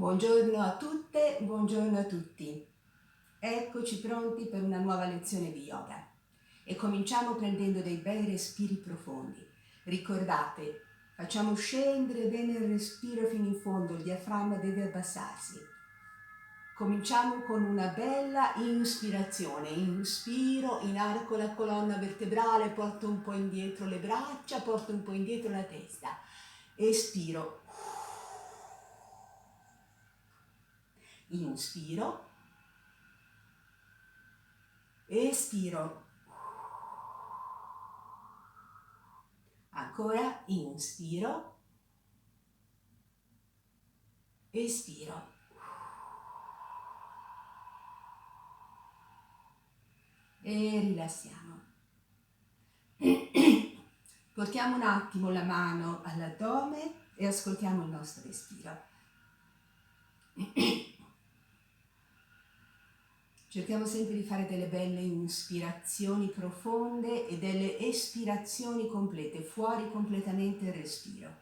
Buongiorno a tutte, buongiorno a tutti. Eccoci pronti per una nuova lezione di yoga e cominciamo prendendo dei bei respiri profondi. Ricordate, facciamo scendere bene il respiro fino in fondo, il diaframma deve abbassarsi. Cominciamo con una bella inspirazione. Inspiro, inarco la colonna vertebrale, porto un po' indietro le braccia, porto un po' indietro la testa. Espiro. Inspiro, espiro, ancora inspiro, espiro. E rilassiamo. Portiamo un attimo la mano all'addome e ascoltiamo il nostro respiro. Cerchiamo sempre di fare delle belle inspirazioni profonde e delle espirazioni complete, fuori completamente il respiro.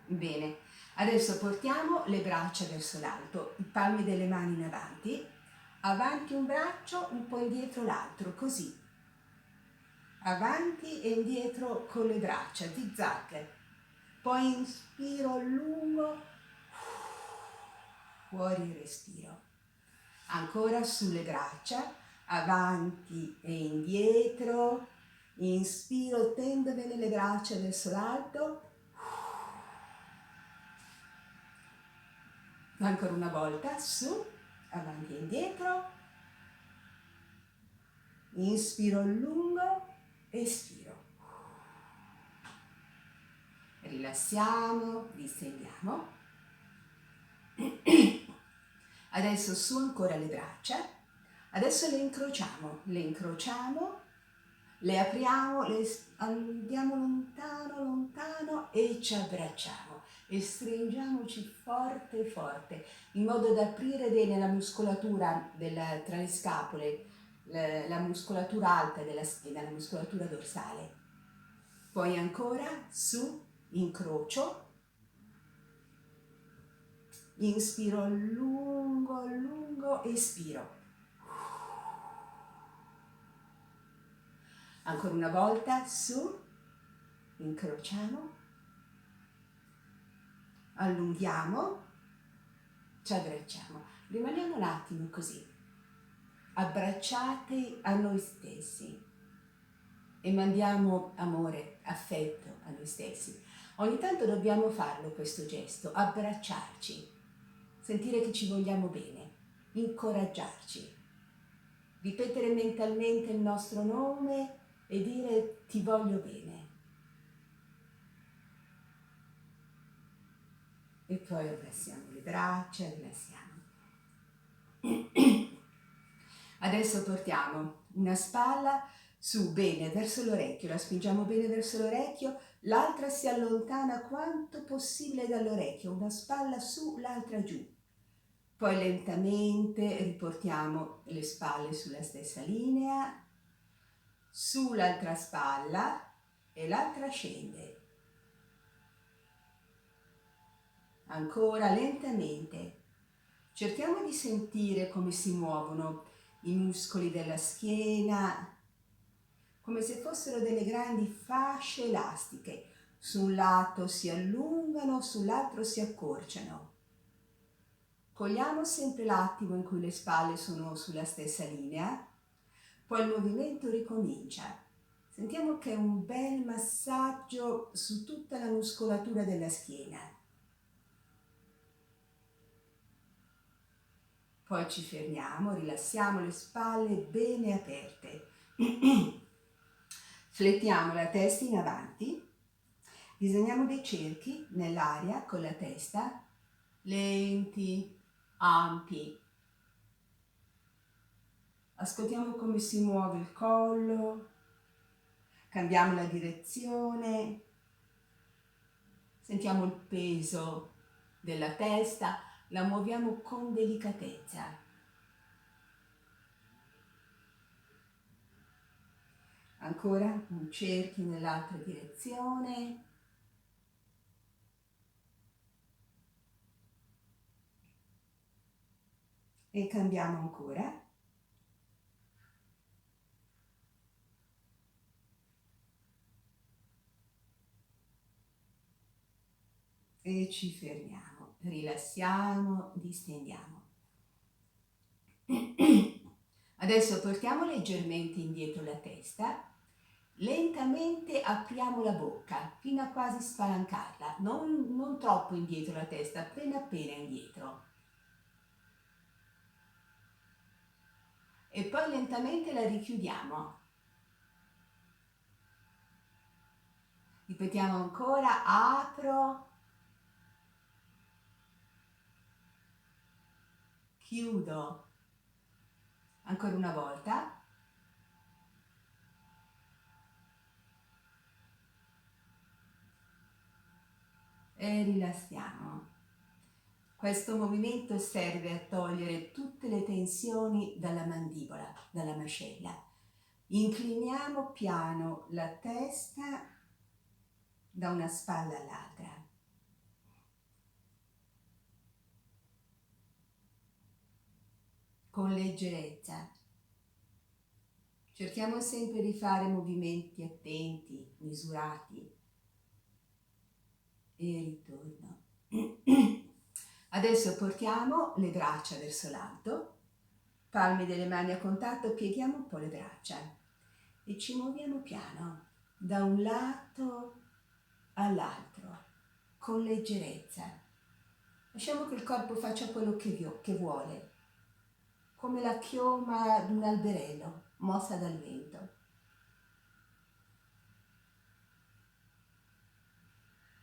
Bene, adesso portiamo le braccia verso l'alto, i palmi delle mani in avanti, avanti un braccio, un po' indietro l'altro, così. Avanti e indietro con le braccia, zig-zag. Poi inspiro lungo, fuori il respiro. Ancora sulle braccia, avanti e indietro. Inspiro, tendo bene le braccia verso l'alto. Ancora una volta, su, avanti e indietro. Inspiro lungo, espiro. Rilassiamo, distendiamo. Adesso su ancora le braccia. Adesso le incrociamo, le apriamo, le andiamo lontano, lontano e ci abbracciamo. E stringiamoci forte, forte, in modo da aprire bene la muscolatura tra le scapole, la muscolatura alta della schiena, la muscolatura dorsale. Poi ancora su, incrocio, inspiro lungo, lungo, espiro. Ancora una volta, su, incrociamo, allunghiamo, ci abbracciamo. Rimaniamo un attimo così, abbracciati a noi stessi e mandiamo amore, affetto a noi stessi. Ogni tanto dobbiamo farlo questo gesto, abbracciarci, sentire che ci vogliamo bene, incoraggiarci, ripetere mentalmente il nostro nome e dire ti voglio bene. E poi abbassiamo le braccia, rilassiamo. Adesso portiamo una spalla su bene verso l'orecchio, la spingiamo bene verso l'orecchio, l'altra si allontana quanto possibile dall'orecchio, una spalla su, l'altra giù. Poi lentamente riportiamo le spalle sulla stessa linea, su l'altra spalla e l'altra scende. Ancora lentamente. Cerchiamo di sentire come si muovono i muscoli della schiena, come se fossero delle grandi fasce elastiche. Su un lato si allungano, sull'altro si accorciano. Cogliamo sempre l'attimo in cui le spalle sono sulla stessa linea, poi il movimento ricomincia. Sentiamo che è un bel massaggio su tutta la muscolatura della schiena. Poi ci fermiamo, rilassiamo le spalle bene aperte. Flettiamo la testa in avanti, disegniamo dei cerchi nell'aria con la testa, lenti, ampi. Ascoltiamo come si muove il collo, cambiamo la direzione, sentiamo il peso della testa, la muoviamo con delicatezza. Ancora un cerchio nell'altra direzione. E cambiamo ancora. E ci fermiamo, rilassiamo, distendiamo. Adesso portiamo leggermente indietro la testa, lentamente apriamo la bocca fino a quasi spalancarla, non troppo indietro la testa, appena indietro. E poi lentamente la richiudiamo. Ripetiamo ancora, apro, chiudo. Ancora una volta. E rilassiamo. Questo movimento serve a togliere tutte le tensioni dalla mandibola, dalla mascella. Incliniamo piano la testa da una spalla all'altra. Con leggerezza. Cerchiamo sempre di fare movimenti attenti, misurati. E ritorno. Adesso portiamo le braccia verso l'alto, palme delle mani a contatto, pieghiamo un po' le braccia e ci muoviamo piano da un lato all'altro, con leggerezza. Lasciamo che il corpo faccia quello che vuole, come la chioma di un alberello mossa dal vento.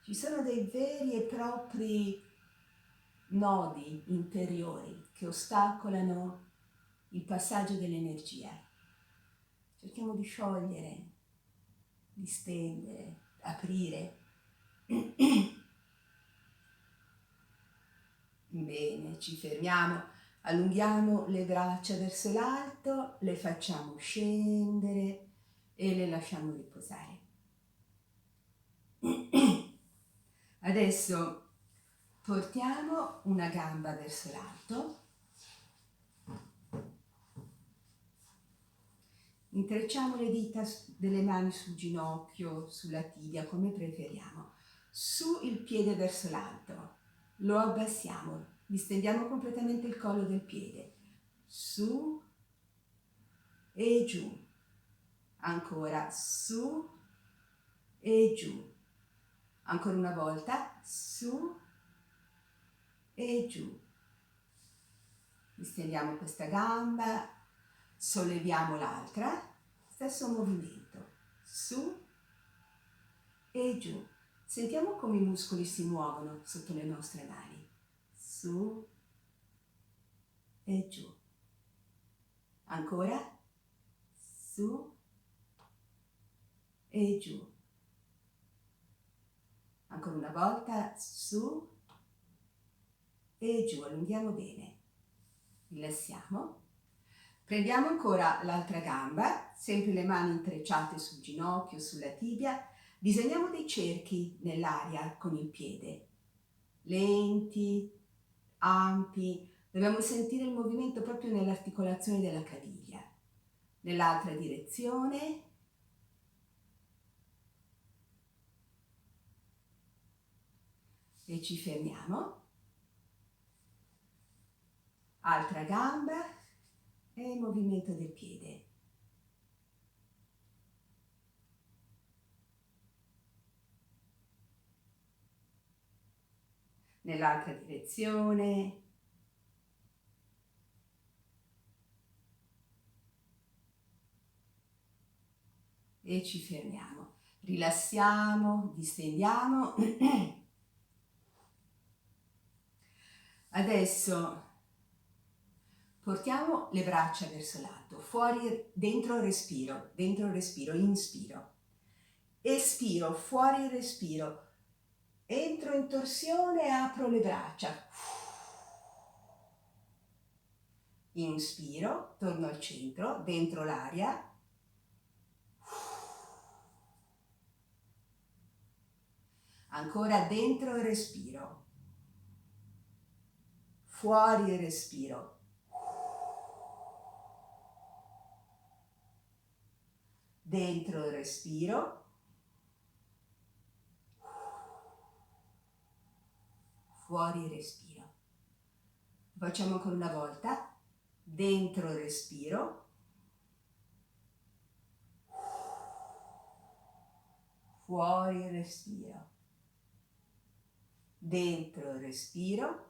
Ci sono dei veri e propri nodi interiori che ostacolano il passaggio dell'energia. Cerchiamo di sciogliere, di stendere, aprire. Bene, ci fermiamo, allunghiamo le braccia verso l'alto, le facciamo scendere e le lasciamo riposare. Adesso portiamo una gamba verso l'alto, intrecciamo le dita delle mani sul ginocchio, sulla tibia, come preferiamo, su il piede verso l'alto, lo abbassiamo, distendiamo completamente il collo del piede, su e giù, ancora su e giù, ancora una volta, su e giù. Distendiamo questa gamba, solleviamo l'altra, stesso movimento, su e giù. Sentiamo come i muscoli si muovono sotto le nostre mani, su e giù. Ancora, su e giù. Ancora una volta, su e giù. Allunghiamo bene. Rilassiamo. Prendiamo ancora l'altra gamba, sempre le mani intrecciate sul ginocchio, sulla tibia. Disegniamo dei cerchi nell'aria con il piede, lenti, ampi. Dobbiamo sentire il movimento proprio nell'articolazione della caviglia. Nell'altra direzione. E ci fermiamo. Altra gamba e il movimento del piede. Nell'altra direzione. E ci fermiamo. Rilassiamo, distendiamo. Adesso portiamo le braccia verso l'alto, fuori, dentro il respiro, inspiro. Espiro, fuori il respiro. Entro in torsione e apro le braccia. Inspiro, torno al centro, dentro l'aria. Ancora dentro il respiro, fuori il respiro. Dentro il respiro, fuori il respiro. Facciamo ancora una volta. Dentro il respiro, fuori il respiro. Dentro il respiro,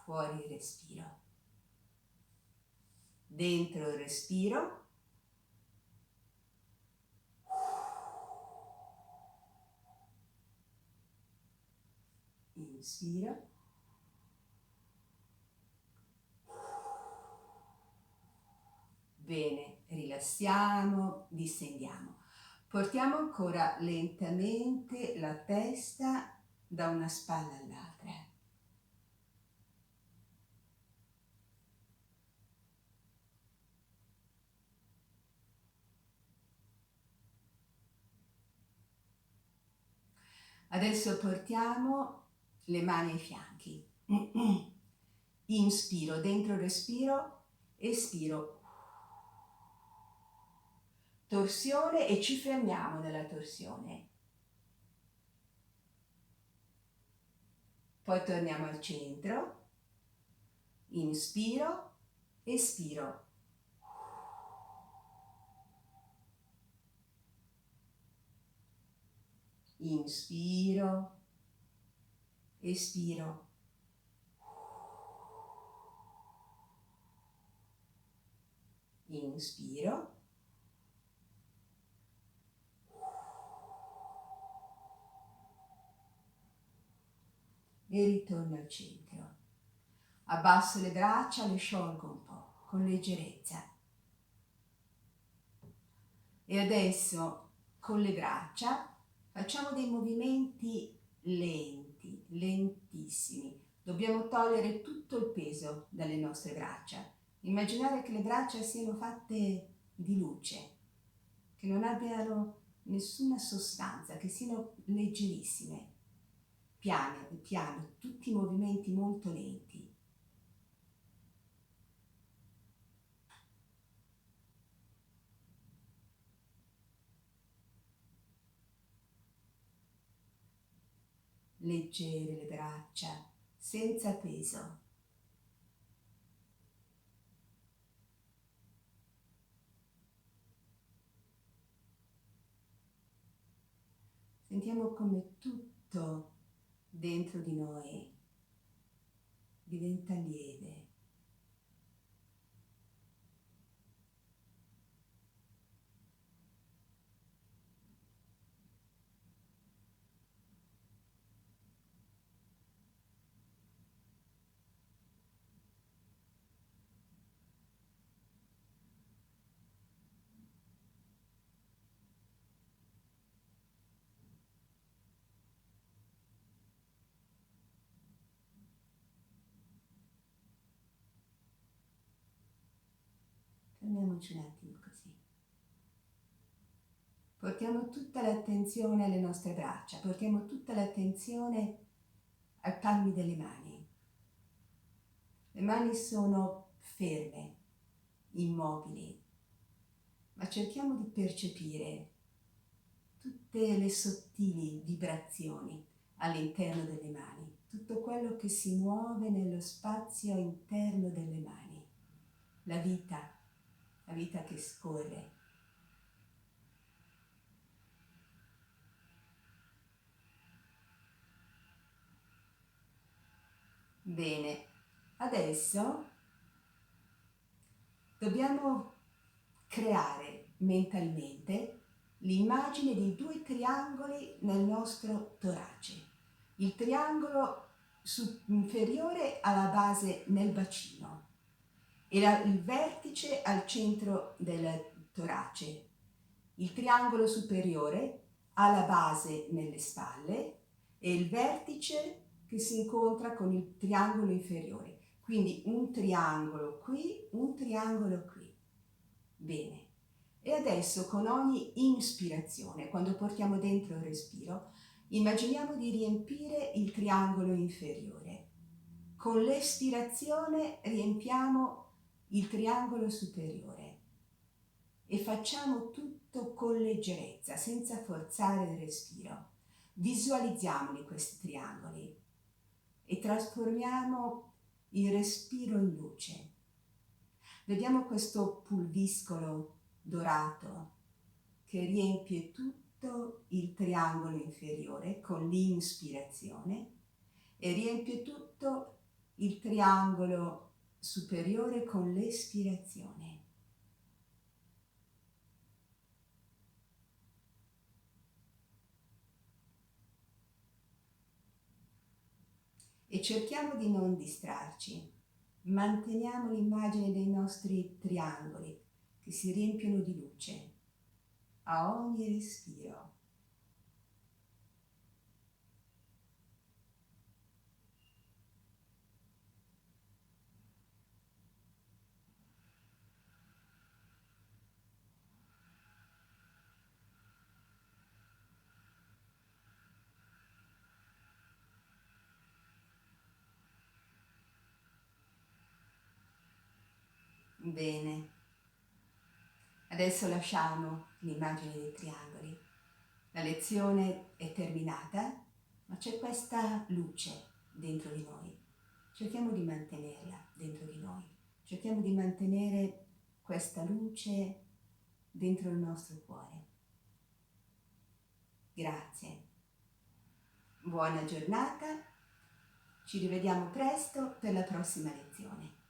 fuori il respiro. Dentro il respiro, inspiro, bene, rilassiamo, distendiamo. Portiamo ancora lentamente la testa da una spalla all'altra. Adesso portiamo le mani ai fianchi. Inspiro dentro il respiro, espiro. Torsione e ci fermiamo nella torsione. Poi torniamo al centro. Inspiro, espiro. Inspiro, espiro. Inspiro. E ritorno al centro. Abbasso le braccia, le sciolgo un po' con leggerezza. E adesso con le braccia facciamo dei movimenti lenti, lentissimi. Dobbiamo togliere tutto il peso dalle nostre braccia. Immaginare che le braccia siano fatte di luce, che non abbiano nessuna sostanza, che siano leggerissime. Piano, piano, tutti movimenti molto lenti. Leggere le braccia, senza peso. Sentiamo come tutto dentro di noi diventa lieve. Fermiamoci un attimo così. Portiamo tutta l'attenzione alle nostre braccia, portiamo tutta l'attenzione ai palmi delle mani. Le mani sono ferme, immobili, ma cerchiamo di percepire tutte le sottili vibrazioni all'interno delle mani, tutto quello che si muove nello spazio interno delle mani, la vita che scorre. Bene, adesso dobbiamo creare mentalmente l'immagine di due triangoli nel nostro torace. Il triangolo inferiore alla base nel bacino e il vertice al centro del torace. Il triangolo superiore alla base nelle spalle e il vertice che si incontra con il triangolo inferiore. Quindi un triangolo qui, un triangolo qui. Bene. E adesso con ogni inspirazione, quando portiamo dentro il respiro, immaginiamo di riempire il triangolo inferiore. Con l'espirazione riempiamo il triangolo superiore e facciamo tutto con leggerezza, senza forzare il respiro. Visualizziamoli questi triangoli e trasformiamo il respiro in luce. Vediamo questo pulviscolo dorato che riempie tutto il triangolo inferiore con l'inspirazione e riempie tutto il triangolo superiore con l'espirazione. E cerchiamo di non distrarci. Manteniamo l'immagine dei nostri triangoli che si riempiono di luce a ogni respiro. Bene, adesso lasciamo l'immagine dei triangoli. La lezione è terminata, ma c'è questa luce dentro di noi. Cerchiamo di mantenerla dentro di noi. Cerchiamo di mantenere questa luce dentro il nostro cuore. Grazie. Buona giornata. Ci rivediamo presto per la prossima lezione.